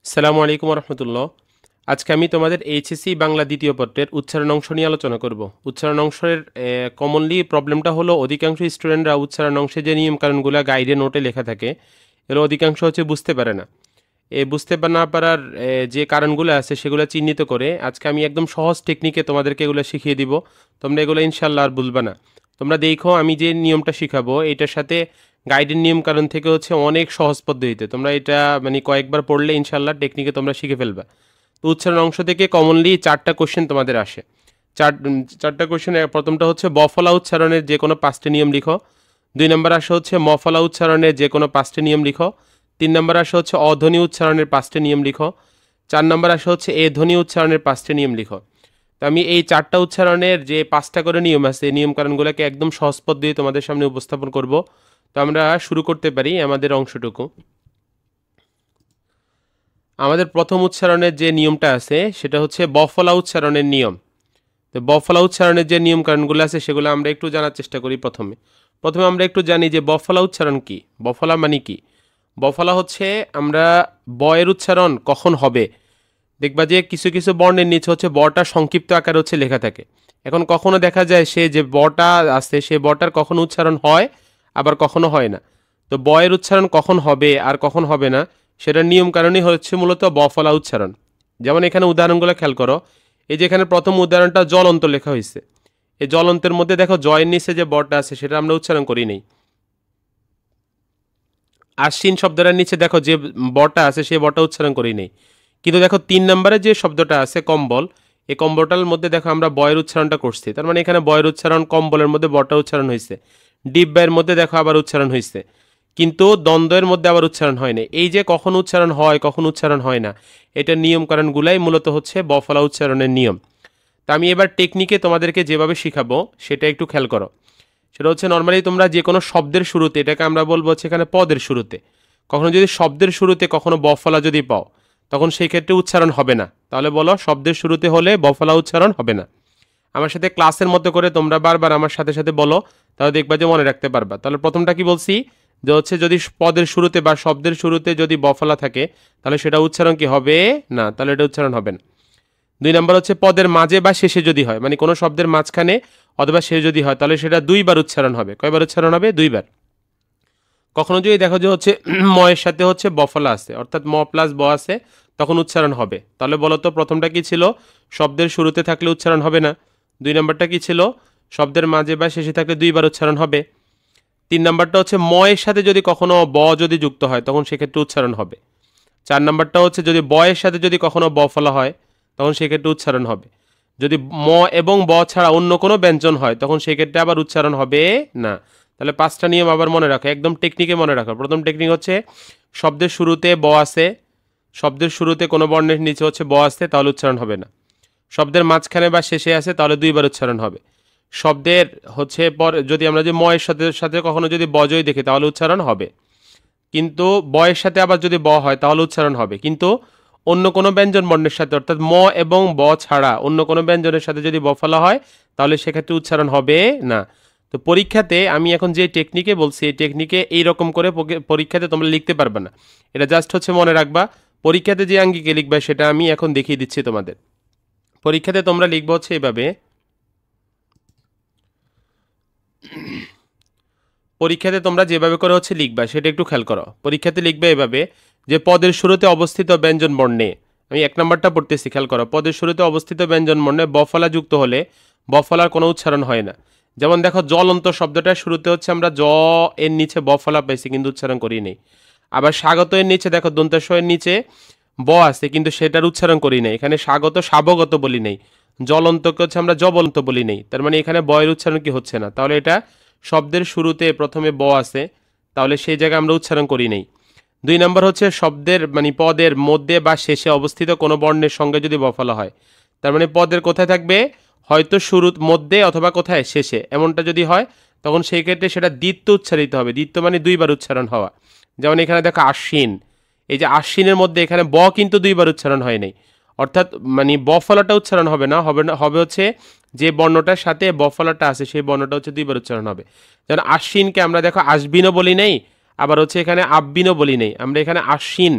আসসালামু আলাইকুম রহমতুল্লাহ। আজকে আমি তোমাদের এইচএসসি বাংলা দ্বিতীয় পত্রের উচ্চারণ অংশ নিয়ে আলোচনা করব। উচ্চারণ অংশের কমনলি প্রবলেমটা হলো অধিকাংশ স্টুডেন্টরা উচ্চারণ অংশে যে নিয়মকানুনগুলো গাইডে নোটে লেখা থাকে এগুলো অধিকাংশ হচ্ছে বুঝতে পারে না। বুঝতে না পারার যে কারণগুলো আছে সেগুলো চিহ্নিত করে আজকে আমি একদম সহজ টেকনিকে তোমাদেরকে এগুলো শিখিয়ে দিব। তোমরা এগুলো ইনশাল্লাহ আর বুঝবে না। তোমরা দেখো আমি যে নিয়মটা শিখাবো এটার সাথে গাইডের নিয়ম কারণ থেকে হচ্ছে অনেক সহজ পদ্ধতিতে তোমরা এটা মানে কয়েকবার পড়লে ইনশাল্লাহ টেকনিকে তোমরা শিখে ফেলবা। তো উচ্চারণ অংশ থেকে কমনলি চারটা কোশ্চেন তোমাদের আসে। চারটা কোশ্চেন। প্রথমটা হচ্ছে বফলা উচ্চারণের যে কোনো পাঁচটি নিয়ম লিখো। 2 নম্বর আসে হচ্ছে মফলা উচ্চারণের যে কোনো পাঁচটি নিয়ম লিখো। 3 নম্বর আসে হচ্ছে অধ্বনি উচ্চারণের 5টি নিয়ম লিখো। 4 নম্বর আসে হচ্ছে এ ধ্বনি উচ্চারণের 5টি নিয়ম লিখো। তো আমি এই চারটা উচ্চারণের যে 5টা করে নিয়ম আছে এই নিয়মকানুনগুলোকে একদম সহজ পদ্ধতি তোমাদের সামনে উপস্থাপন করব। তো আমরা শুরু করতে পারি আমাদের অংশটুকু। আমাদের প্রথম উচ্চারণের যে নিয়মটা আছে সেটা হচ্ছে বফলা উচ্চারণের নিয়ম। তো বফলা উচ্চারণের যে নিয়ম কানুনগুলো আছে সেগুলো আমরা একটু জানার চেষ্টা করি। প্রথমে আমরা একটু জানি যে বফলা উচ্চারণ কি। বফলা মানে কি? বফলা হচ্ছে আমরা বয়ের উচ্চারণ কখন হবে। দেখবা যে কিছু কিছু বর্ণের নিচে হচ্ছে বটা সংক্ষিপ্ত আকারে হচ্ছে লেখা থাকে। এখন কখনো দেখা যায় সে যে বটা আছে সে বটার কখনো উচ্চারণ হয় আবার কখনো হয় না। তো বয়ের উচ্চারণ কখন হবে আর কখন হবে না সেটার নিয়ম কারণই হচ্ছে মূলত বফলা উচ্চারণ। যেমন এখানে উদাহরণগুলো খেয়াল করো। এই যে এখানে প্রথম উদাহরণটা জলন্ত লেখা হয়েছে। এই জলন্তের মধ্যে দেখো জয়ের নিচে যে বটা আছে সেটা আমরা উচ্চারণ করি নেই। আশ্বিন শব্দটার নিচে দেখো যে বটা আছে সেই বটা উচ্চারণ করি নেই। কিন্তু দেখো 3 নম্বরে যে শব্দটা আছে কম্বল, এই কম্বলটার মধ্যে দেখো আমরা বয়ের উচ্চারণটা করছি। তার মানে এখানে বয়ের উচ্চারণ কম্বলের মধ্যে বটা উচ্চারণ হয়েছে। ডিব্বার মধ্যে দেখো আবার উচ্চারণ হয়েছে। কিন্তু দ্বন্দ্বের মধ্যে আবার উচ্চারণ হয় না। এই যে কখন উচ্চারণ হয় কখন উচ্চারণ হয় না এটার নিয়মকানুনগুলাই মূলত হচ্ছে বফলা উচ্চারণের নিয়ম। তা আমি এবার টেকনিকে তোমাদেরকে যেভাবে শিখাবো সেটা একটু খেয়াল করো। সেটা হচ্ছে নর্মালি তোমরা যে কোনো শব্দের শুরুতে, এটাকে আমরা বলবো হচ্ছে এখানে পদের শুরুতে, কখনো যদি শব্দের শুরুতে কখনো বফলা যদি পাও তখন সেই ক্ষেত্রে উচ্চারণ হবে না। তাহলে বলো শব্দের শুরুতে হলে বফলা উচ্চারণ হবে না। আমার সাথে ক্লাসের মতো করে তোমরা বারবার আমার সাথে সাথে বলো, তাহলে দেখবা যে মনে রাখতে পারবা। তাহলে প্রথমটা কি বলছি যে হচ্ছে যদি পদের শুরুতে বা শব্দের শুরুতে যদি বফলা থাকে তাহলে সেটা উচ্চারণ কি হবে না, তাহলে এটা উচ্চারণ হবে না। 2 নম্বর হচ্ছে পদের মাঝে বা শেষে যদি হয়, মানে কোনো শব্দের মাঝখানে অথবা শেষে যদি হয় তাহলে সেটা 2বার উচ্চারণ হবে। কয়বার উচ্চারণ হবে? 2বার। কখনো যদি দেখো যে হচ্ছে ময়ের সাথে হচ্ছে বফলা আছে অর্থাৎ ম প্লাস ব আছে তখন উচ্চারণ হবে। তাহলে বলো তো প্রথমটা কি ছিল? শব্দের শুরুতে থাকলে উচ্চারণ হবে না। 2 নম্বরটা কি ছিল? শব্দের মাঝে বা শেষে থাকলে 2বার উচ্চারণ হবে। 3 নম্বরটা হচ্ছে ময়ের সাথে যদি কখনো ব যদি যুক্ত হয় তখন সেক্ষেত্রে উচ্চারণ হবে। 4 নম্বরটা হচ্ছে যদি বয়ের সাথে যদি কখনো বফলা হয় তখন সেক্ষেত্রে উচ্চারণ হবে। যদি ম এবং ব ছাড়া অন্য কোনো ব্যঞ্জন হয় তখন সেক্ষেত্রে আবার উচ্চারণ হবে না। তাহলে 5টা নিয়ম আবার মনে রাখো, একদম টেকনিকে মনে রাখো। প্রথম টেকনিক হচ্ছে শব্দের শুরুতে ব আছে, শব্দের শুরুতে কোনো বর্ণের নিচে হচ্ছে ব আছে তাহলে উচ্চারণ হবে না। শব্দের মাঝখানে বা শেষে আছে তাহলে 2বার উচ্চারণ হবে। শব্দের হচ্ছে পর যদি আমরা যে ময়ের সাথে সাথে কখনো যদি বজয় দেখি তাহলে উচ্চারণ হবে। কিন্তু বয়ের সাথে আবার যদি ব হয় তাহলে উচ্চারণ হবে। কিন্তু অন্য কোনো ব্যঞ্জন বর্ণের সাথে অর্থাৎ ম এবং ব ছাড়া অন্য কোনো ব্যঞ্জনের সাথে যদি বফলা হয় তাহলে সেক্ষেত্রে উচ্চারণ হবে না। তো পরীক্ষাতে আমি এখন যে টেকনিকে বলছি এই টেকনিকে এইরকম করে পরীক্ষাতে তোমরা লিখতে পারবে না। এটা জাস্ট হচ্ছে মনে রাখবা। পরীক্ষাতে যে আঙ্গিকে লিখবা সেটা আমি এখন দেখিয়ে দিচ্ছি তোমাদের। পরীক্ষাতে তোমরা লিখবো হচ্ছে এইভাবে। পরীক্ষাতে তোমরা যেভাবে করে হচ্ছে লিখবা সেটা একটু খেয়াল করো। পরীক্ষাতে লিখবে এভাবে যে পদের শুরুতে অবস্থিত ব্যঞ্জন বর্ণে, আমি 1 নম্বরটা পড়তেছি, খেয়াল করো। পদের শুরুতে অবস্থিত ব্যঞ্জন বর্ণে বফলা যুক্ত হলে বফলার কোনো উচ্চারণ হয় না। যেমন দেখো জ্বলন্ত শব্দটার শুরুতে হচ্ছে আমরা জ এর নিচে বফলা পাইছি কিন্তু উচ্চারণ করি নেই। আবার স্বাগত এর নিচে দেখো দন্তাস এর নিচে ব আছে কিন্তু সেটার উচ্চারণ করি নাই। এখানে স্বাগত স্বাবগত বলি নেই, জ্বলন্তকে হচ্ছে আমরা জবলন্ত বলি নেই। তার মানে এখানে বয়ের উচ্চারণ কি হচ্ছে না। তাহলে এটা শব্দের শুরুতে প্রথমে ব আছে তাহলে সেই জায়গায় আমরা উচ্চারণ করি নেই। 2 নম্বর হচ্ছে শব্দের মানে পদের মধ্যে বা শেষে অবস্থিত কোনো বর্ণের সঙ্গে যদি বফলা হয়, তার মানে পদের কোথায় থাকবে? হয়তো শুরুর মধ্যে অথবা কোথায় শেষে, এমনটা যদি হয় তখন সেই ক্ষেত্রে সেটা দ্বিত্ব উচ্চারিত হবে। দ্বিত্ব মানে 2বার উচ্চারণ হওয়া। যেমন এখানে দেখো আশ্বিন, এই যে আশ্বিনের মধ্যে এখানে ব কিন্তু 2বার উচ্চারণ হয় নাই, অর্থাৎ মানে বফলাটা উচ্চারণ হবে না, হবে হচ্ছে যে বর্ণটার সাথে বফলাটা আছে সেই বর্ণটা হচ্ছে 2বার উচ্চারণ হবে। যেমন আশ্বিনকে আমরা দেখো আশবিনও বলি নেই, আবার হচ্ছে এখানে আব্বিনও বলি নেই, আমরা এখানে আশ্বিন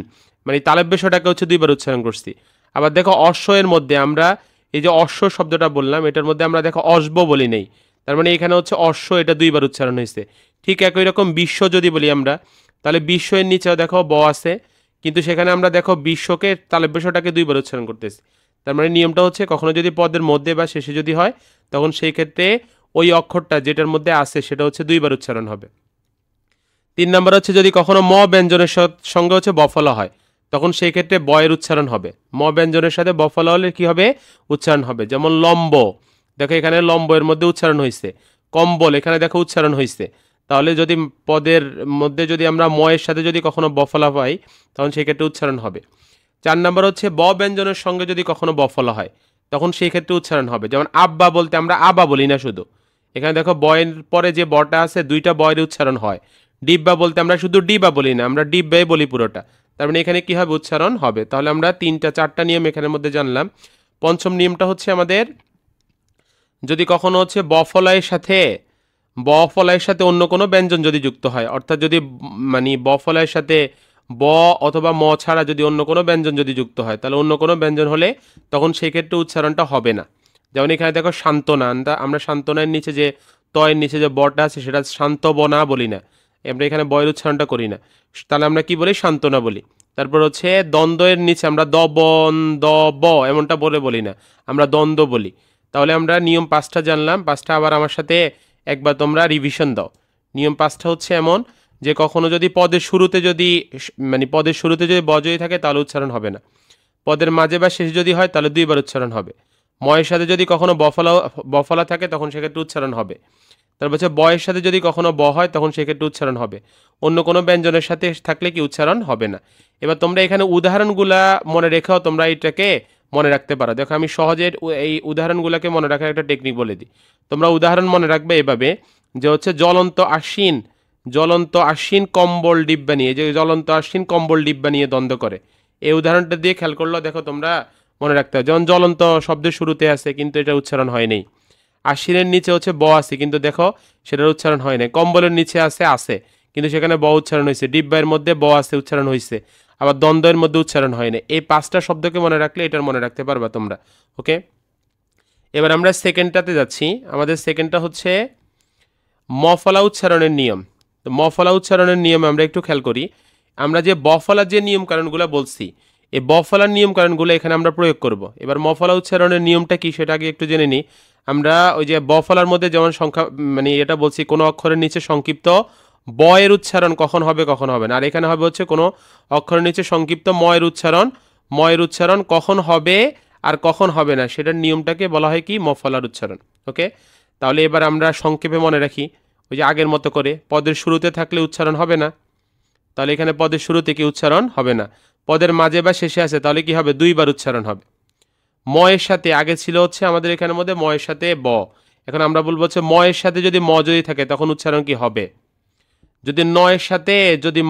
মানে তালব্যশটাকে হচ্ছে দুইবার উচ্চারণ করছি। আবার দেখো অশ্ব এর মধ্যে আমরা এই যে অশ্ব শব্দটা বললাম এটার মধ্যে আমরা দেখো অশ্ব বলি নেই, তার মানে এখানে হচ্ছে অশ্ব এটা দুইবার উচ্চারণ হয়েছে। ঠিক একই রকম বিশ্ব যদি বলি আমরা, তাহলে বিশ্ব এর নিচেও দেখো ব আছে, কিন্তু সেখানে আমরা দেখো বিশ্বকে তালব্যশটাকে দুইবার উচ্চারণ করতেছি। তার মানে নিয়মটা হচ্ছে কখনো যদি পদের মধ্যে বা শেষে যদি হয় তখন সেই ক্ষেত্রে ওই অক্ষরটা যেটার মধ্যে আছে সেটা হচ্ছে দুইবার উচ্চারণ হবে। 3 নাম্বার হচ্ছে যদি কখনো ম ব্যঞ্জনের সঙ্গে হচ্ছে বফলা হয় তখন সেই ক্ষেত্রে বয়ের উচ্চারণ হবে। ম ব্যঞ্জনের সাথে বফলা হলে কি হবে? উচ্চারণ হবে। যেমন লম্ব, দেখো এখানে লম্ব এর মধ্যে উচ্চারণ হয়েছে। কম্বল এখানে দেখো উচ্চারণ হয়েছে। তাহলে যদি পদের মধ্যে যদি আমরা ম এর সাথে যদি কখনো বফলা পাই তখন সেই ক্ষেত্রে উচ্চারণ হবে। 4 নাম্বার হচ্ছে ব ব্যঞ্জনের সঙ্গে যদি কখনো বফলা হয় তখন সেই ক্ষেত্রে উচ্চারণ হবে। যেমন আব্বা বলতে আমরা আবা বলি না শুধু, এখানে দেখো বয়ের পরে যে বটা আছে দুইটা বয়ের উচ্চারণ হয়। ডিব্বা বলতে আমরা শুধু ডিবা বলি না, আমরা ডিব্বাই বলি পুরোটা। তার মানে এখানে কি হবে? উচ্চারণ হবে। তাহলে আমরা 3-4টা নিয়ম এখানের মধ্যে জানলাম। পঞ্চম নিয়মটা হচ্ছে আমাদের যদি কখনো হচ্ছে বফলাইয়ের সাথে অন্য কোনো ব্যঞ্জন যদি যুক্ত হয়, অর্থাৎ যদি মানে বফলাইয়ের সাথে ব অথবা ম ছাড়া যদি অন্য কোনো ব্যঞ্জন যদি যুক্ত হয় তাহলে অন্য কোনো ব্যঞ্জন হলে তখন সেই ক্ষেত্রে উচ্চারণটা হবে না। যেমন এখানে দেখো সান্ত্বনা, আমরা সান্ত্বনার নিচে যে তয়ের নিচে যে বটা আছে সেটা শান্তবনা বলি না, আমরা এখানে বয়ের উচ্চারণটা করি না, তাহলে আমরা কি বলি? সান্ত্বনা বলি। তারপর হচ্ছে দ্বন্দ্বের নিচে আমরা দবন দব এমনটা বলি না, আমরা দ্বন্দ্ব বলি। তাহলে আমরা নিয়ম 5টা জানলাম। 5টা আবার আমার সাথে একবার তোমরা রিভিশন দাও। নিয়ম 5টা হচ্ছে এমন যে কখনো যদি পদের শুরুতে যদি বজয় থাকে তাহলে উচ্চারণ হবে না। পদের মাঝে বা শেষে যদি হয় তাহলে দুইবার উচ্চারণ হবে। ময়ের সাথে যদি কখনো বফলা থাকে তখন সেক্ষেত্রে উচ্চারণ হবে। তারপর হচ্ছে বয়ের সাথে যদি কখনো ব হয় তখন সেক্ষেত্রে উচ্চারণ হবে। অন্য কোনো ব্যঞ্জনের সাথে থাকলে কি উচ্চারণ হবে না। এবার তোমরা এখানে উদাহরণগুলা মনে রেখেও তোমরা এটাকে মনে রাখতে পারো। দেখো আমি সহজে এই উদাহরণগুলোকে মনে রাখার একটা টেকনিক বলে দিই। তোমরা উদাহরণ মনে রাখবে এভাবে যে হচ্ছে জ্বলন্ত আশ্বিন কম্বল ডিব্বা নিয়ে, যে জ্বলন্ত আশ্বিন কম্বল ডিব্বা নিয়ে দ্বন্দ্ব করে, এই উদাহরণটা দিয়ে খেয়াল করলেও দেখো তোমরা মনে রাখতে হবে। যেমন জ্বলন্ত শব্দের শুরুতে আছে কিন্তু এটা উচ্চারণ হয়নি। আশ্বিনের নিচে হচ্ছে ব আছে কিন্তু দেখো সেটার উচ্চারণ হয় নাই। কম্বলের নিচে আছে কিন্তু সেখানে ব উচ্চারণ হয়েছে। ডিব্বার মধ্যে ব আছে উচ্চারণ হয়েছে, আবার দ্বন্দ্বের মধ্যে উচ্চারণ হয় না। এই 5টা শব্দকে মনে রাখলে এটার মনে রাখতে পারবা তোমরা। ওকে, এবার আমরা সেকেন্ডটাতে যাচ্ছি। আমাদের সেকেন্ডটা হচ্ছে মফলা উচ্চারণের নিয়ম। তো মফলা উচ্চারণের নিয়ম আমরা একটু খেয়াল করি। আমরা যে বফলার যে নিয়ম কারণগুলো বলছি এই বফলার নিয়ম কারণগুলো এখানে আমরা প্রয়োগ করব। এবার মফলা উচ্চারণের নিয়মটা কি সেটা আগে একটু জেনে নিই। আমরা ওই যে বফলার মধ্যে যেমন সংখ্যা মানে এটা বলছি কোনো অক্ষরের নিচে সংক্ষিপ্ত ব এর উচ্চারণ কখন হবে কখন হবে না, আর এখানে হবে হচ্ছে কোনো অক্ষরের নিচে সংক্ষিপ্ত ম এর উচ্চারণ কখন হবে আর কখন হবে না, সেটার নিয়মটাকে বলা হয় কি? মফলার উচ্চারণ। ওকে, তাহলে এবার আমরা সংক্ষেপে মনে রাখি। ওই যে আগের মতো করে পদের শুরুতে থাকলে উচ্চারণ হবে না, তাহলে এখানে পদের শুরুতে কি উচ্চারণ হবে না। পদের মাঝে বা শেষে আছে তাহলে কি হবে? দুইবার উচ্চারণ হবে। ম এর সাথে আগে ছিল হচ্ছে আমাদের এখানের মধ্যে ম এর সাথে ব, এখন আমরা বলবো হচ্ছে ম এর সাথে যদি ম যদি থাকে তখন উচ্চারণ কি হবে? যদি ন এর সাথে যদি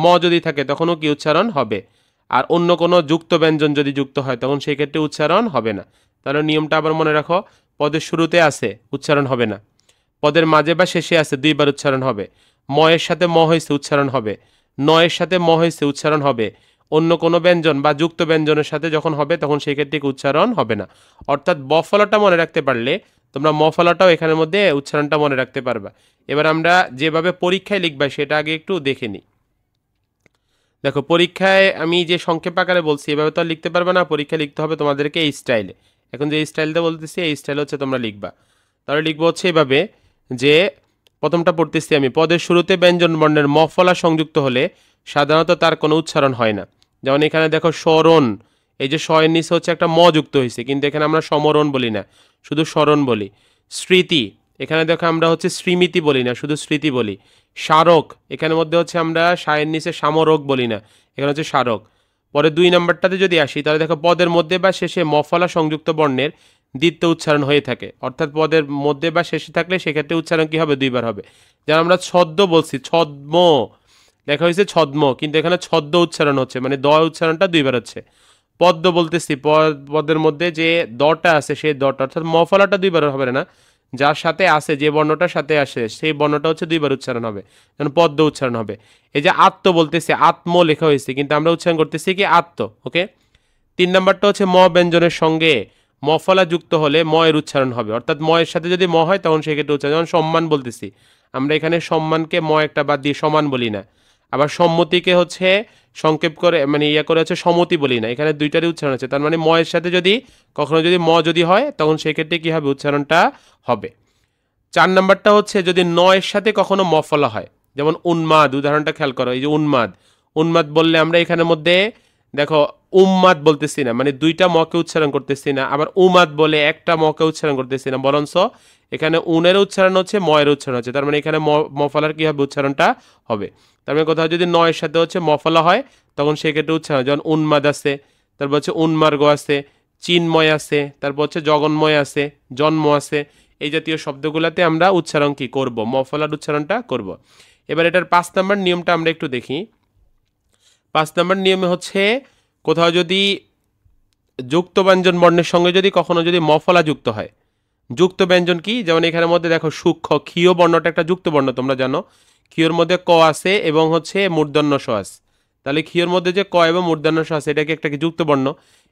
ম যদি থাকে তখনও কি উচ্চারণ হবে। আর অন্য কোনো যুক্ত ব্যঞ্জন যদি যুক্ত হয় তখন সেই ক্ষেত্রে উচ্চারণ হবে না। তাহলে নিয়মটা আবার মনে রাখো, পদের শুরুতে আছে উচ্চারণ হবে না, পদের মাঝে বা শেষে আছে দুইবার উচ্চারণ হবে, ম এর সাথে ম হয়েছে উচ্চারণ হবে, ন এর সাথে ম হয়েছে উচ্চারণ হবে, অন্য কোনো ব্যঞ্জন বা যুক্ত ব্যঞ্জনের সাথে যখন হবে তখন সেই ক্ষেত্রে উচ্চারণ হবে না। অর্থাৎ বফলাটা মনে রাখতে পারলে তোমরা মফলাটাও এখানের মধ্যে উচ্চারণটা মনে রাখতে পারবা। এবার আমরা যেভাবে পরীক্ষায় লিখবা সেটা আগে একটু দেখে নিই। দেখো পরীক্ষায় আমি যে সংক্ষেপ আকারে বলছি এভাবে তো আর লিখতে পারবে না, পরীক্ষায় লিখতে হবে তোমাদেরকে এই স্টাইলে। এখন যে স্টাইলটা বলতেছি এই স্টাইল হচ্ছে তোমরা লিখবা। তাহলে লিখবো হচ্ছে এভাবে যে প্রথমটা পড়তেছি আমি, পদের শুরুতে ব্যঞ্জন বর্ণের মফলা সংযুক্ত হলে সাধারণত তার কোনো উচ্চারণ হয় না। যেমন এখানে দেখো স্মরণ, এই যে শয়ের নিচে হচ্ছে একটা ম যুক্ত হয়েছে কিন্তু এখানে আমরা সমরণ বলি না, শুধু স্মরণ বলি। স্মৃতি, এখানে দেখো আমরা হচ্ছে স্মৃমিতি বলি না, শুধু স্মৃতি বলি। স্মারক, এখানের মধ্যে হচ্ছে আমরা সায়ের নিচে সামরক বলি না, এখানে হচ্ছে স্মারক। পরে 2 নাম্বারটাতে যদি আসি তাহলে দেখো পদের মধ্যে বা শেষে মফলা সংযুক্ত বর্ণের দ্বিতীয় উচ্চারণ হয়ে থাকে, অর্থাৎ পদের মধ্যে বা শেষে থাকলে সেক্ষেত্রে উচ্চারণ কি হবে? দুইবার হবে। যেমন আমরা ছদ্ম বলছি, ছদ্ম লেখা হয়েছে ছদ্ম কিন্তু এখানে ছদ্ম উচ্চারণ হচ্ছে, মানে দ উচ্চারণটা দুইবার হচ্ছে। পদ্ম বলতেছি, পদের মধ্যে যে দটা আছে সেই দটা অর্থাৎ মফলাটা দুইবার হবে না, যার সাথে আছে, যে বর্ণটার সাথে আসে সেই বর্ণটা হচ্ছে দুইবার উচ্চারণ হবে, যেমন পদ্ম উচ্চারণ হবে। এই যে আত্ম বলতেছে, আত্ম লেখা হয়েছে কিন্তু আমরা উচ্চারণ করতেছি কি আত্ম। ওকে, 3 নাম্বারটা হচ্ছে ম ব্যঞ্জনের সঙ্গে মফলা যুক্ত হলে ম এর উচ্চারণ হবে, অর্থাৎ ম এর সাথে যদি ম হয় তখন সেক্ষেত্রে উচ্চারণ, যেমন সম্মান বলতেছি, আমরা এখানে সম্মানকে ম একটা বাদ দিয়ে সমান বলি না। আবার সম্মতিকে হচ্ছে সংক্ষেপ করে মানে ইয়া করে হচ্ছে সমতি বলি না, এখানে দুইটারই উচ্চারণ আছে। তার মানে ম এর সাথে যদি কখনো যদি ম যদি হয় তখন সেক্ষেত্রে কি হবে, উচ্চারণটা হবে। 4 নাম্বারটা হচ্ছে যদি ন এর সাথে কখনো মফলা হয়, যেমন উন্মাদ, উদাহরণটা খেয়াল করো, এই যে উন্মাদ, উন্মাদ বললে আমরা এখানের মধ্যে দেখো উম্মাদ বলতেছি না, মানে দুইটা মকে উচ্চারণ করতেছি না, আবার উমাদ বলে একটা মকে উচ্চারণ করতেছি না, বরঞ্চ এখানে উনের উচ্চারণ হচ্ছে, ময়ের উচ্চারণ হচ্ছে। তার মানে এখানে মফলার কি হবে, উচ্চারণটা হবে। তার মানে কোথাও যদি নয়ের সাথে হচ্ছে মফলা হয় তখন সেক্ষেত্রে উচ্চারণ, যেমন উন্মাদ আছে, তারপর হচ্ছে উন্মার্গ আছে, চিন্ময় আছে, তারপর হচ্ছে জগন্ময় আছে, জন্ম আছে, এই জাতীয় শব্দগুলোতে আমরা উচ্চারণ কি করব, মফলার উচ্চারণটা করব। এবার এটার 5 নাম্বার নিয়মটা আমরা একটু দেখি। 5 নাম্বার নিয়মে হচ্ছে কোথাও যদি যুক্ত ব্যঞ্জন বর্ণের সঙ্গে যদি কখনো যদি মফলা যুক্ত হয়, যুক্ত ব্যঞ্জন কি, যেমন এখানের মধ্যে দেখো সূক্ষ্ম ক্ষীয় বর্ণটা একটা যুক্ত বর্ণ, তোমরা জানো ক্ষীয়র মধ্যে ক আছে এবং হচ্ছে মূর্ধন্য স আছে। তাহলে ক্ষীয়র মধ্যে যে ক এবং মূর্ধন্য স আছে, এটা কি একটা কি যুক্ত বর্ণ।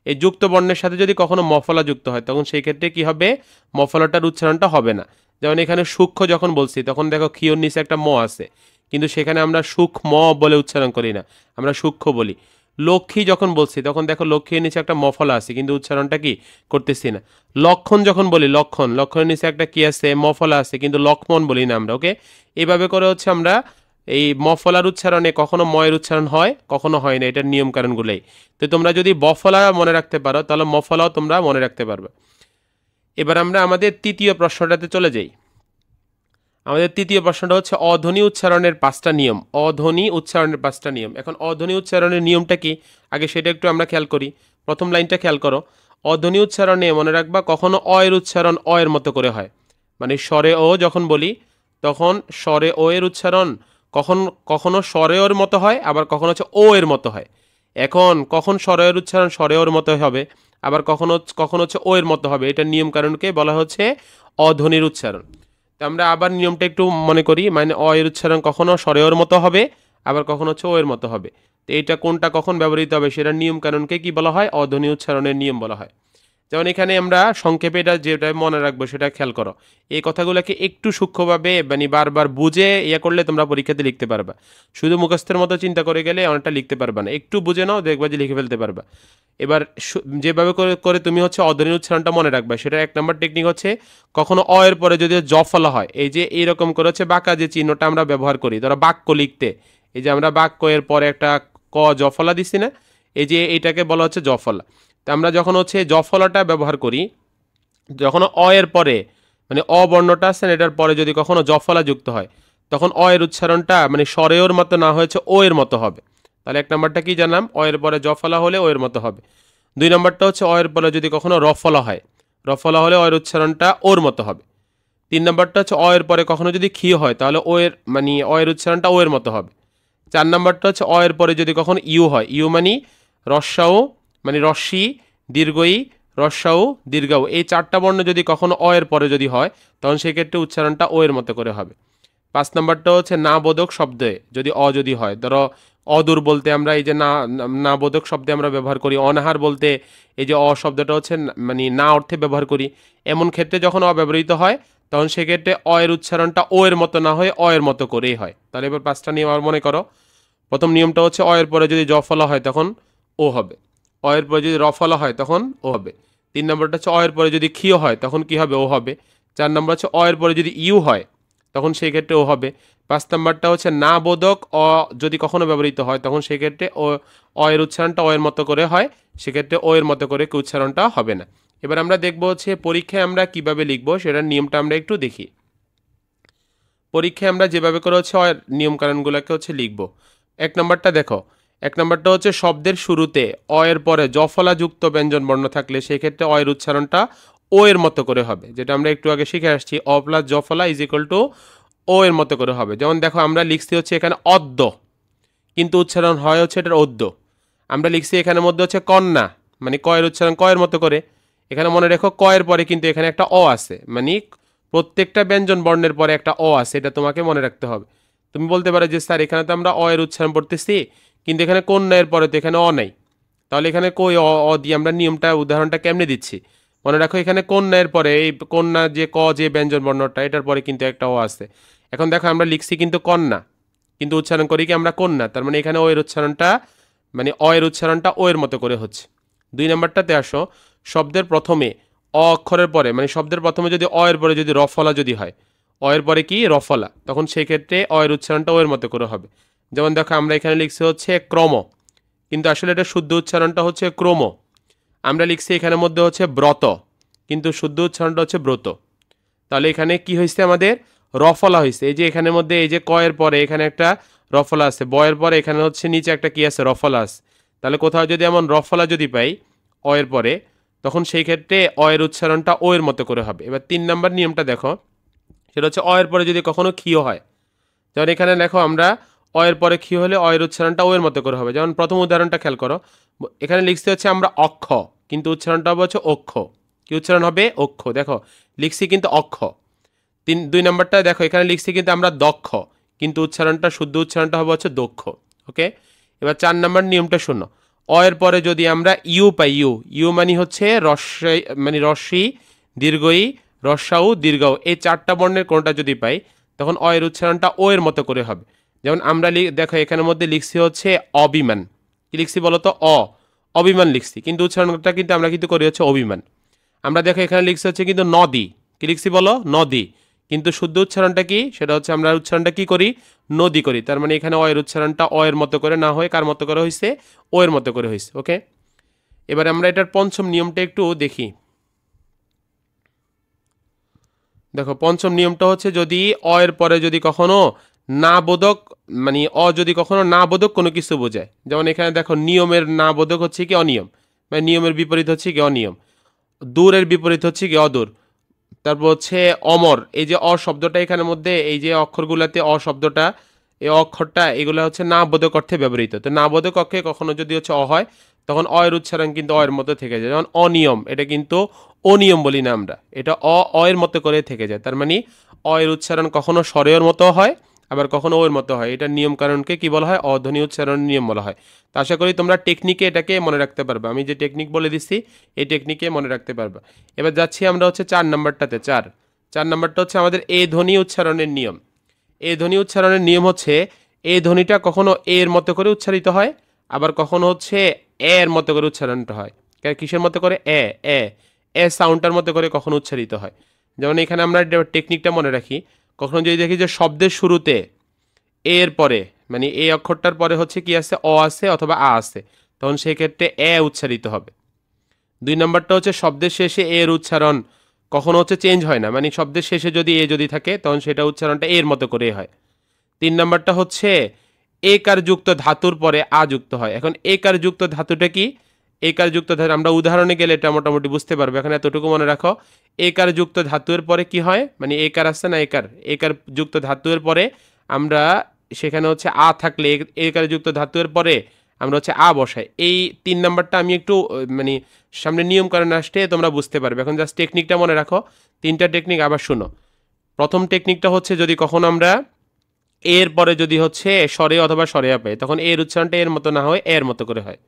এই যুক্ত বর্ণের সাথে যদি কখনো মফলা যুক্ত হয় তখন সেই ক্ষেত্রে কি হবে, মফলাটার উচ্চারণটা হবে না। যেমন এখানে সূক্ষ্ম যখন বলছি তখন দেখো ক্ষীয়র নিচে একটা ম আছে, কিন্তু সেখানে আমরা সূক্ষ্ম বলে উচ্চারণ করি না, আমরা সূক্ষ্ম বলি। লক্ষ্মী যখন বলছি তখন দেখো লক্ষ্মীর নিচে একটা মফলা আছে কিন্তু উচ্চারণটা কি করতেছি না। লক্ষণ যখন বলি, লক্ষণ, লক্ষণের নিচে একটা কি আছে, মফলা আছে, কিন্তু লক্ষ্মণ বলি না আমরা। ওকে, এইভাবে করে হচ্ছে আমরা এই মফলার উচ্চারণে কখনো ময়ের উচ্চারণ হয়, কখনো হয় না, এটার নিয়ম কারণগুলোই। তো তোমরা যদি বফলা মনে রাখতে পারো তাহলে মফলাও তোমরা মনে রাখতে পারবে। এবার আমরা আমাদের তৃতীয় প্রশ্নটাতে চলে যাই। আমাদের তৃতীয় প্রশ্নটা হচ্ছে অধ্বনি উচ্চারণের 5টা নিয়ম। অধ্বনি উচ্চারণের 5টা নিয়ম। এখন অধ্বনি উচ্চারণের নিয়মটা কি আগে সেটা একটু আমরা খেয়াল করি। প্রথম লাইনটা খেয়াল করো, অধ্বনি উচ্চারণে মনে রাখবা কখনো অ এর উচ্চারণ অ এর মতো করে হয়, মানে স্বরে ও যখন বলি তখন স্বরে ও এর উচ্চারণ কখনো স্বরে ওর মতো হয়, আবার কখনো হচ্ছে ও এর মতো হয়। এখন কখন স্বরে এর উচ্চারণ স্বরে ওর মতো হবে, আবার কখনো কখনো হচ্ছে ও এর মতো হবে, এটার নিয়ম কারণকে বলা হচ্ছে অধ্বনির উচ্চারণ। তো আমরা আবার নিয়মটা একটু মনে করি, মানে অ এর উচ্চারণ কখনো স্বরেওর মতো হবে, আবার কখনো হচ্ছে ও এর মতো হবে। তো এইটা কোনটা কখন ব্যবহৃত হবে সেটার নিয়ম কারণকে কি বলা হয়, অধ্বনি উচ্চারণের নিয়ম বলা হয়। যেমন এখানে আমরা সংক্ষেপে এটা যেটা মনে রাখবো সেটা খেয়াল করো। এই কথাগুলোকে একটু সূক্ষ্মভাবে মানে বারবার বুঝে ইয়ে করলে তোমরা পরীক্ষাতে লিখতে পারবা। শুধু মুখস্থের মতো চিন্তা করে গেলে অনেকটা লিখতে পারবা না, একটু বুঝে নাও, দেখবা যে লিখে ফেলতে পারবা। এবার যেভাবে করে করে তুমি হচ্ছে অধ্বনির উচ্চারণটা মনে রাখবে সেটা 1 নম্বর টেকনিক হচ্ছে কখনো অ এর পরে যদি জ ফলা হয়, এই যে এইরকম করে হচ্ছে বাঁকা যে চিহ্নটা আমরা ব্যবহার করি ধরো বাক্য লিখতে, এই যে আমরা বাক্য এর পরে একটা ক জফলা দিছি না, এই যে এইটাকে বলা হচ্ছে জফলা। তো আমরা যখন হচ্ছে জফলাটা ব্যবহার করি, যখন অ এর পরে মানে অ বর্ণটা আছে না, এটার পরে যদি কখনো জফলা যুক্ত হয় তখন অ এর উচ্চারণটা মানে স্বরেওর মতো না হয়েছে ও এর মতো হবে। তাহলে 1 নম্বরটা কি জানলাম, অ এর পরে জফলা হলে ও এর মতো হবে। 2 নম্বরটা হচ্ছে অ এর পরে যদি কখনো রফলা হয়, রফলা হলে অ এর উচ্চারণটা ওর মতো হবে। 3 নম্বরটা হচ্ছে অ এর পরে কখনো যদি ক্ষী হয় তাহলে ও এর মানে অ এর উচ্চারণটা ও এর মতো হবে। 4 নম্বরটা হচ্ছে অ এর পরে যদি কখনো ইউ হয়, ইউ মানে রস্যাও মানে রস্যি দীর্ঘই রস্যাও দীর্ঘাও, এই 4টা বর্ণ যদি কখনো অ এর পরে যদি হয় তখন সেক্ষেত্রে উচ্চারণটা ও এর মতো করে হবে। 5 নম্বরটা হচ্ছে না বোধক শব্দে যদি অ যদি হয়, ধরো অদূর বলতে আমরা এই যে না না বোধক শব্দে আমরা ব্যবহার করি, অনাহার বলতে এই যে অ শব্দটা হচ্ছে মানে না অর্থে ব্যবহার করি, এমন ক্ষেত্রে যখন অ ব্যবহৃত হয় তখন সেক্ষেত্রে অ এর উচ্চারণটা ও এর মতো না হয়ে অ এর মতো করেই হয়। তাহলে এবার 5টা নিয়ম আর মনে করো। প্রথম নিয়মটা হচ্ছে অ এর পরে যদি জ ফলা হয় তখন ও হবে, অ এর পরে যদি র ফলা হয় তখন ও হবে। 3 নম্বরটা হচ্ছে অ এর পরে যদি ক্ষীয় হয় তখন কি হবে, ও হবে। 4 নম্বর হচ্ছে অ এর পরে যদি ইউ হয় তখন সেই ক্ষেত্রে ও হবে। 5 নম্বরটা হচ্ছে না বোধক অ যদি কখনো ব্যবহৃত হয় তখন সেক্ষেত্রে ও অ এর উচ্চারণটা ও এর মতো করে হয়, সেক্ষেত্রে ও এর মতো করে কি উচ্চারণটা হবে না। এবার আমরা দেখবো হচ্ছে পরীক্ষায় আমরা কিভাবে লিখবো সেটার নিয়মটা আমরা একটু দেখি। পরীক্ষায় আমরা যেভাবে করে হচ্ছে নিয়ম কানুনগুলোকে হচ্ছে লিখবো। 1 নম্বরটা দেখো, 1 নম্বরটা হচ্ছে শব্দের শুরুতে অ এর পরে জফলা যুক্ত ব্যঞ্জন বর্ণ থাকলে সেক্ষেত্রে অ এর উচ্চারণটা ও এর মতো করে হবে, যেটা আমরা একটু আগে শিখে আসছি, অ প্লাস জফলা ইজ ইকুয়াল টু ও এর মতো করে হবে। যেমন দেখো আমরা লিখছি হচ্ছে এখানে অদ্য, কিন্তু উচ্চারণ হয় হচ্ছে এটার অদ্য। আমরা লিখছি এখানের মধ্যে হচ্ছে কন্যা, মানে ক এর উচ্চারণ ক এর মতো করে। এখানে মনে রেখো ক এর পরে কিন্তু এখানে একটা অ আছে, মানে প্রত্যেকটা ব্যঞ্জন বর্ণের পরে একটা অ আছে, এটা তোমাকে মনে রাখতে হবে। তুমি বলতে পারো যে স্যার এখানে তো আমরা অ এর উচ্চারণ পড়তেছি, কিন্তু এখানে কন্যা এর পরে তো এখানে অ নাই, তাহলে এখানে কই অ দিয়ে আমরা নিয়মটা উদাহরণটা কেমনে দিচ্ছি? মনে রাখো এখানে কন্যা এর পরে এই কন্যা যে ক যে ব্যঞ্জন বর্ণটা এটার পরে কিন্তু একটা ও আছে। এখন দেখো আমরা লিখছি কিন্তু কন্যা, কিন্তু উচ্চারণ করি কি আমরা কন্যা, তার মানে এখানে ও এর উচ্চারণটা মানে অ এর উচ্চারণটা ও এর মতো করে হচ্ছে। 2 নাম্বারটাতে আসো, শব্দের প্রথমে অ অক্ষরের পরে মানে শব্দের প্রথমে যদি অ এর পরে যদি রফলা যদি হয়, অ এর পরে কি রফলা, তখন সেই ক্ষেত্রে অ এর উচ্চারণটা ও এর মতো করে হবে। যেমন দেখো আমরা এখানে লিখছি হচ্ছে ক্রম, কিন্তু আসলে এটা শুদ্ধ উচ্চারণটা হচ্ছে ক্রম। আমরা লিখছি এখানের মধ্যে হচ্ছে ব্রত, কিন্তু শুদ্ধ উচ্চারণটা হচ্ছে ব্রত। তাহলে এখানে কি হয়েছে আমাদের রফলা হয়েছে, এই যে এখানের মধ্যে এই যে ক এর পরে এখানে একটা রফলা আছে, ব এর পরে এখানে হচ্ছে নিচে একটা কি আছে রফলা আছে। তাহলে কোথাও যদি এমন রফলা যদি পাই অ এর পরে, তখন সেই ক্ষেত্রে অ এর উচ্চারণটা ও এর মতো করে হবে। এবার 3 নাম্বার নিয়মটা দেখো, সেটা হচ্ছে অ এর পরে যদি কখনো ক্ষীয় হয়, যেমন এখানে দেখো আমরা অ এর পরে ক্ষীয় হলে অ এর উচ্চারণটা ও এর মতো করে হবে। যেমন প্রথম উদাহরণটা খেয়াল করো, এখানে লিখতে হচ্ছে আমরা অক্ষ, কিন্তু উচ্চারণটা হবে হচ্ছে অক্ষ। কি উচ্চারণ হবে? অক্ষ। দেখো লিখছি কিন্তু অক্ষ। 2 নাম্বারটা দেখো এখানে লিখছি কিন্তু আমরা দক্ষ, কিন্তু উচ্চারণটা শুদ্ধ উচ্চারণটা হবে হচ্ছে দক্ষ। ওকে, এবার 4 নাম্বার নিয়মটা শোনো, অ এর পরে যদি আমরা ইউ পাই, ইউ ইউ মানে হচ্ছে রস্বই মানে রস্বি দীর্ঘই রস্বাউ দীর্ঘাউ, এই 4টা বর্ণের কোনটা যদি পাই, তখন অ এর উচ্চারণটা ও এর মতো করে হবে। যেমন আমরা দেখো এখানের মধ্যে লিখছি হচ্ছে অবিমান, কি লিখছি বলো তো? অবিমান লিখছি, কিন্তু উচ্চারণটা কিন্তু আমরা কিন্তু করি হচ্ছে অভিমান। আমরা দেখো এখানে লিখছি হচ্ছে কিন্তু নদী, কি লিখছি বলো? নদী, কিন্তু শুদ্ধ উচ্চারণটা কি? সেটা হচ্ছে আমরা উচ্চারণটা কি করি? নদী করি। তার মানে এখানে অ এর উচ্চারণটা অ এর মতো করে না হয়ে কার মতো করে হয়েছে? ও এর মতো করে হয়েছে। ওকে, এবার আমরা এটার পঞ্চম নিয়মটা একটু দেখি। দেখো পঞ্চম নিয়মটা হচ্ছে যদি অ এর পরে যদি কখনো না বোধক মানে অ যদি কখনো না বোধক কোনো কিছু বোঝায়, যেমন এখানে দেখো নিয়মের না বোধক হচ্ছে কি অনিয়ম, মানে নিয়মের বিপরীত হচ্ছে কি অনিয়ম, দূরের বিপরীত হচ্ছে কি অদূর, তারপর হচ্ছে অমর, এই যে অ শব্দটা এখানের মধ্যে এই যে অক্ষরগুলাতে অ শব্দটা, এই অক্ষরটা এগুলো হচ্ছে না বোধক অর্থে ব্যবহৃত। তো না বোধক অক্ষে কখনো যদি হচ্ছে অ হয়, তখন অ এর উচ্চারণ কিন্তু অ এর মতো থেকে যায়। যেমন অনিয়ম, এটা কিন্তু অনিয়ম বলি না আমরা, এটা অ এর মতো করে থেকে যায়। তার মানে অ এর উচ্চারণ কখনো স্বরের মতো হয়, আবার কখনো ও এর মতো হয়। এটার নিয়ম কারণকে কি বলা হয়? অধ্বনি উচ্চারণের নিয়ম বলা হয়। তো আশা করি তোমরা টেকনিকে এটাকে মনে রাখতে পারবে, আমি যে টেকনিক বলে দিচ্ছি এই টেকনিকে মনে রাখতে পারবে। এবার যাচ্ছি আমরা হচ্ছে 4 নাম্বারটাতে। 4 নাম্বারটা হচ্ছে আমাদের এ ধ্বনি উচ্চারণের নিয়ম। এ ধ্বনি উচ্চারণের নিয়ম হচ্ছে এ ধ্বনিটা কখনো এর মতো করে উচ্চারিত হয়, আবার কখনো হচ্ছে এর মতো করে উচ্চারণটা হয়। কিসের মতো করে? এ এ সাউন্ডটার মতো করে কখনো উচ্চারিত হয়। যেমন এখানে আমরা টেকনিকটা মনে রাখি, কখনো যদি দেখি যে শব্দের শুরুতে এর পরে মানে এই অক্ষরটার পরে হচ্ছে কি আছে? অ আছে অথবা আ আছে, তখন সেই ক্ষেত্রে এ উচ্চারিত হবে। 2 নাম্বারটা হচ্ছে শব্দের শেষে এর উচ্চারণ কখনো হচ্ছে চেঞ্জ হয় না, মানে শব্দের শেষে যদি এ যদি থাকে তখন সেটা উচ্চারণটা এর মতো করেই হয়। 3 নাম্বারটা হচ্ছে একার যুক্ত ধাতুর পরে আ যুক্ত হয়। এখন একার যুক্ত ধাতুটা কি? একার যুক্ত ধাতু আমরা উদাহরণে গেলে এটা মোটামুটি বুঝতে পারবো। এখন এতটুকু মনে রাখো, একার যুক্ত ধাতুর পরে কি হয়, মানে একার আছে না একার, একার যুক্ত ধাতুর পরে আমরা সেখানে হচ্ছে আ থাকলে একার যুক্ত ধাতুর পরে আমরা হচ্ছে আ বসাই। এই 3 নাম্বারটা আমি একটু মানে সামনে নিয়ম কারণে আসতে তোমরা বুঝতে পারবে। এখন জাস্ট টেকনিকটা মনে রাখো, 3টা টেকনিক আবার শুনো। প্রথম টেকনিকটা হচ্ছে যদি কখনো আমরা এর পরে যদি হচ্ছে স্বরে অথবা স্বরেয়া পাই, তখন এর উচ্চারণটা এর মতো না হয় এর মতো করে হয়।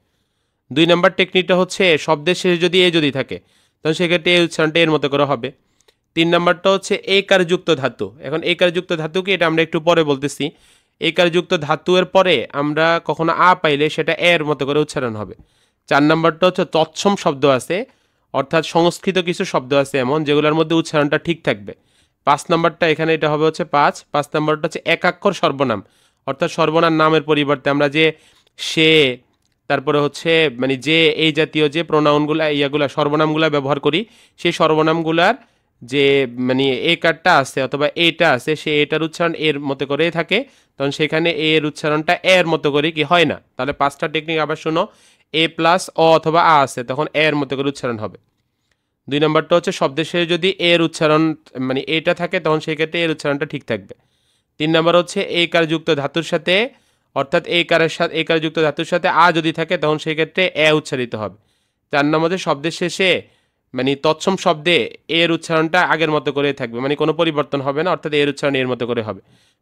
2 নাম্বার টেকনিকটা হচ্ছে শব্দের শেষে যদি এ যদি থাকে, তখন সেক্ষেত্রে এই উচ্চারণটা এর মতো করে হবে। 3 নাম্বারটা হচ্ছে একার যুক্ত ধাতু। এখন একার যুক্ত ধাতু কি এটা আমরা একটু পরে বলতেছি। একার যুক্ত ধাতু এর পরে আমরা কখনো আ পাইলে সেটা এর মতো করে উচ্চারণ হবে। 4 নাম্বারটা হচ্ছে তৎসম শব্দ আছে, অর্থাৎ সংস্কৃত কিছু শব্দ আছে এমন যেগুলোর মধ্যে উচ্চারণটা ঠিক থাকবে। 5 নাম্বারটা এখানে এটা হবে হচ্ছে 5 নাম্বারটা হচ্ছে একাক্ষর সর্বনাম, অর্থাৎ সর্বনাম নামের পরিবর্তে আমরা যে সে, তারপরে হচ্ছে মানে যে এই জাতীয় যে প্রোনাউনগুলা ইয়াগুলা সর্বনামগুলা ব্যবহার করি, সেই সর্বনামগুলার যে মানে এ কারটা আছে অথবা এটা আছে, সে এটার উচ্চারণ এর মতো করেই থাকে, তখন সেখানে এর উচ্চারণটা এর মতো করে কি হয় না। তাহলে 5টা টেকনিক আবার শোনো, এ প্লাস অ অথবা আ আছে তখন এর মতো করে উচ্চারণ হবে। 2 নাম্বারটা হচ্ছে শব্দের শেষে যদি এর উচ্চারণ মানে এটা থাকে, তখন সেই ক্ষেত্রে এর উচ্চারণটা ঠিক থাকবে। 3 নাম্বার হচ্ছে এই কার যুক্ত ধাতুর সাথে, অর্থাৎ এই কারের সাথে এই কার যুক্ত ধাতুর সাথে আ যদি থাকে তখন সেই ক্ষেত্রে এ উচ্চারিত হবে। 4 নম্বরে শব্দের শেষে মানে তৎসম শব্দে এর উচ্চারণটা আগের মতো করে থাকবে, মানে কোনো পরিবর্তন হবে না, অর্থাৎ এর উচ্চারণ এর মতো করে হবে।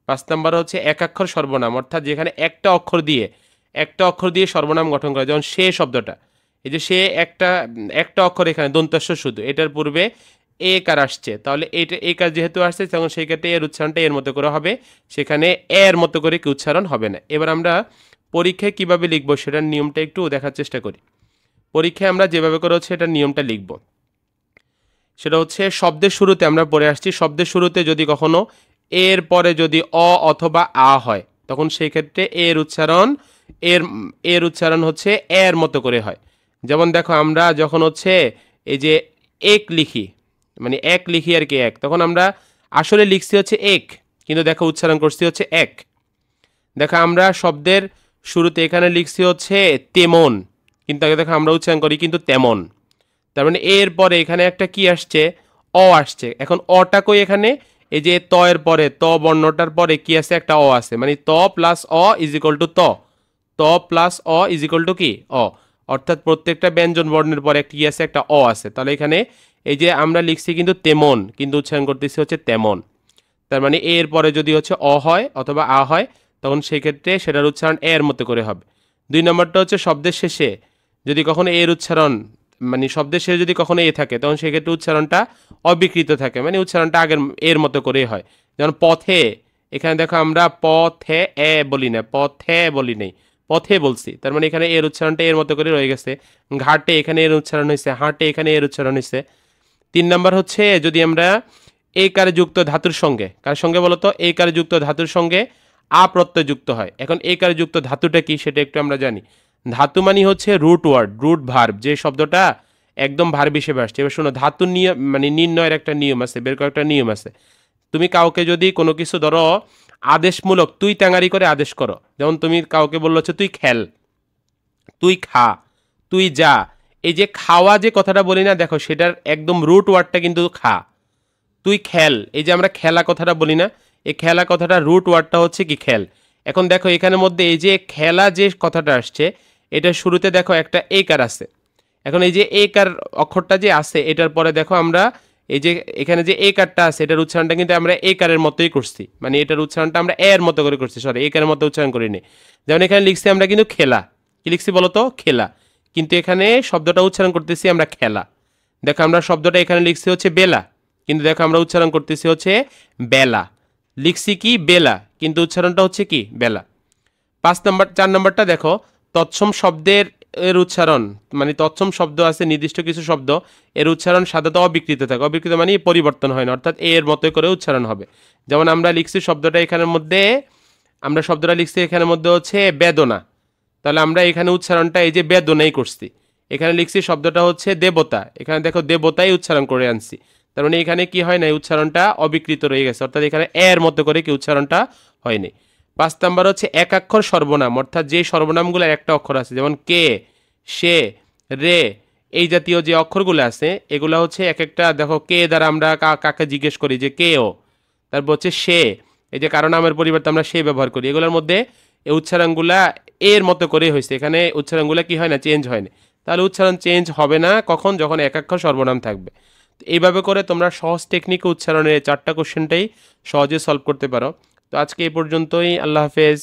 5 নাম্বার হচ্ছে একাক্ষর সর্বনাম, অর্থাৎ যেখানে একটা অক্ষর দিয়ে সর্বনাম গঠন করে, যেমন সে শব্দটা, এই যে সে একটা অক্ষর এখানে দন্তস্ব শুধু, এটার পূর্বে এ কার আসছে, তাহলে এটা এ কার যেহেতু আসছে তখন সেই ক্ষেত্রে এর উচ্চারণটা এর মতো করে হবে, সেখানে এর মতো করে কি উচ্চারণ হবে না। এবার আমরা পরীক্ষায় কিভাবে লিখবো সেটার নিয়মটা একটু দেখার চেষ্টা করি। পরীক্ষায় আমরা যেভাবে করে হচ্ছে এটার নিয়মটা লিখব, সেটা হচ্ছে শব্দের শুরুতে আমরা পড়ে আসছি, শব্দের শুরুতে যদি কখনো এর পরে যদি অ অথবা আ হয়, তখন সেই ক্ষেত্রে এর এর উচ্চারণ হচ্ছে এর মতো করে হয়। যেমন দেখো আমরা যখন হচ্ছে এই যে এক লিখি, মানে এক লিখি আর কি এক, তখন আমরা আসলে লিখছি হচ্ছে এক, কিন্তু দেখো উচ্চারণ করছি হচ্ছে এক। দেখো আমরা শব্দের শুরুতে এখানে লিখছি হচ্ছে তেমন, কিন্তু আগে দেখো আমরা উচ্চারণ করি কিন্তু তেমন। তার মানে এর পরে এখানে একটা কি আসছে, অ আসছে। এখন অটা কই এখানে, এই যে ত এর পরে, ত বর্ণটার পরে কি আছে, একটা অ আছে, মানে ত plus O is equal to ত, ত plus O is equal to কি অ, অর্থাৎ প্রত্যেকটা ব্যঞ্জন বর্ণের পরে একটা কি আছে, একটা অ আছে। তাহলে এখানে এই যে আমরা লিখছি কিন্তু তেমন, কিন্তু উচ্চারণ করতেছি হচ্ছে তেমন। তার মানে এর পরে যদি হচ্ছে অ হয় অথবা আ হয়, তখন সেই ক্ষেত্রে সেটার উচ্চারণ এর মতো করে হবে। 2 নম্বরটা হচ্ছে শব্দের শেষে যদি কখনো এর উচ্চারণ, মানে শব্দের শেষে যদি কখনো এ থাকে, তখন সেক্ষেত্রে উচ্চারণটা অবিকৃত থাকে, মানে উচ্চারণটা আগের এর মতো করেই হয়। যেমন পথে, এখানে দেখো আমরা পথে এ বলি না, পথে বলি নেই, পথে বলছি, তার মানে এখানে এর উচ্চারণটা এর মতো করে রয়ে গেছে। ঘাটে এখানে এর উচ্চারণ হয়েছে, হাটে এখানে এর উচ্চারণ হয়েছে। 3 নাম্বার হচ্ছে যদি আমরা এই কারে যুক্ত ধাতুর সঙ্গে, কার সঙ্গে বলতো, এই কারে যুক্ত ধাতুর সঙ্গে আ প্রত্যয় যুক্ত হয়। এখন এই কারে যুক্ত ধাতুটা কি সেটা একটু আমরা জানি। ধাতু মানে হচ্ছে রুট ওয়ার্ড, রুট ভার্ব, যে শব্দটা একদম ভার্ব হিসেবে আসছে। এবার শোনো, ধাতুর নিয়ম মানে নির্ণয়ের একটা নিয়ম আছে, বের করার একটা নিয়ম আছে। তুমি কাউকে যদি কোনো কিছু ধরো আদেশমূলক তুই ট্যাঙারি করে আদেশ করো, যেমন তুমি কাউকে বললো হচ্ছে তুই খেল, তুই খা, তুই যা, এই যে খাওয়া যে কথাটা বলি না, দেখো সেটার একদম রুট ওয়ার্ডটা কিন্তু খা। তুই খেল, এই যে আমরা খেলা কথাটা বলি না, এই খেলা কথাটা রুট ওয়ার্ডটা হচ্ছে কি খেল। এখন দেখো এখানের মধ্যে এই যে খেলা যে কথাটা আসছে, এটা শুরুতে দেখো একটা একার আছে। এখন এই যে একার অক্ষরটা যে আছে, এটার পরে দেখো আমরা এই যে এখানে যে একারটা আছে, এটার উচ্চারণটা কিন্তু আমরা একারের মতোই করছি, মানে এটার উচ্চারণটা আমরা এর মতো করে করছি, সরি একারের মতো উচ্চারণ করিনি। যেমন এখানে লিখছি আমরা কিন্তু খেলা, কি লিখছি বলতো, খেলা, কিন্তু এখানে শব্দটা উচ্চারণ করতেছি আমরা খেলা। দেখো আমরা শব্দটা এখানে লিখছি হচ্ছে বেলা, কিন্তু দেখো আমরা উচ্চারণ করতেছি হচ্ছে বেলা, লিখছি কি বেলা, কিন্তু উচ্চারণটা হচ্ছে কি বেলা। 4 নম্বরটা দেখো, তৎসম শব্দের এর উচ্চারণ, মানে তৎসম শব্দ আছে নির্দিষ্ট কিছু শব্দ, এর উচ্চারণ সাধারণত অবিকৃত থাকে, অবিকৃত মানে পরিবর্তন হয় না, অর্থাৎ এর মতোই করে উচ্চারণ হবে। যেমন আমরা লিখছি শব্দটা এখানের মধ্যে, আমরা শব্দটা লিখছি এখানের মধ্যে হচ্ছে বেদনা, তাহলে আমরা এখানে উচ্চারণটা এই যে বেদনাই করছি। এখানে লিখছি শব্দটা হচ্ছে দেবতা, এখানে দেখো দেবতাই উচ্চারণ করে আনছি, তার মানে এখানে কি হয় না, এই উচ্চারণটা অবিকৃত রয়ে গেছে, অর্থাৎ এখানে এর মতো করে কি উচ্চারণটা হয়নি। 5 নাম্বার হচ্ছে একাক্ষর সর্বনাম, অর্থাৎ যে সর্বনামগুলো একটা অক্ষর আছে, যেমন কে, সে, রে, এই জাতীয় যে অক্ষরগুলো আছে, এগুলো হচ্ছে এক একটা, দেখো কে দ্বারা আমরা কাকে জিজ্ঞেস করি যে কে ও, তারপর হচ্ছে সে, এই যে কারণ নামের পরিবর্তে আমরা সে ব্যবহার করি, এগুলোর মধ্যে এই উচ্চারণগুলা এর মতো করে হয়েছে, এখানে উচ্চারণগুলো কি হয় না, চেঞ্জ হয় না। তাহলে উচ্চারণ চেঞ্জ হবে না কখন, যখন একাক্ষর সর্বনাম থাকবে। তো এইভাবে করে তোমরা সহজ টেকনিক উচ্চারণের 4টা কোশ্চেনটাই সহজে সলভ করতে পারো। তো আজকে এই পর্যন্তই, আল্লাহ হাফেজ।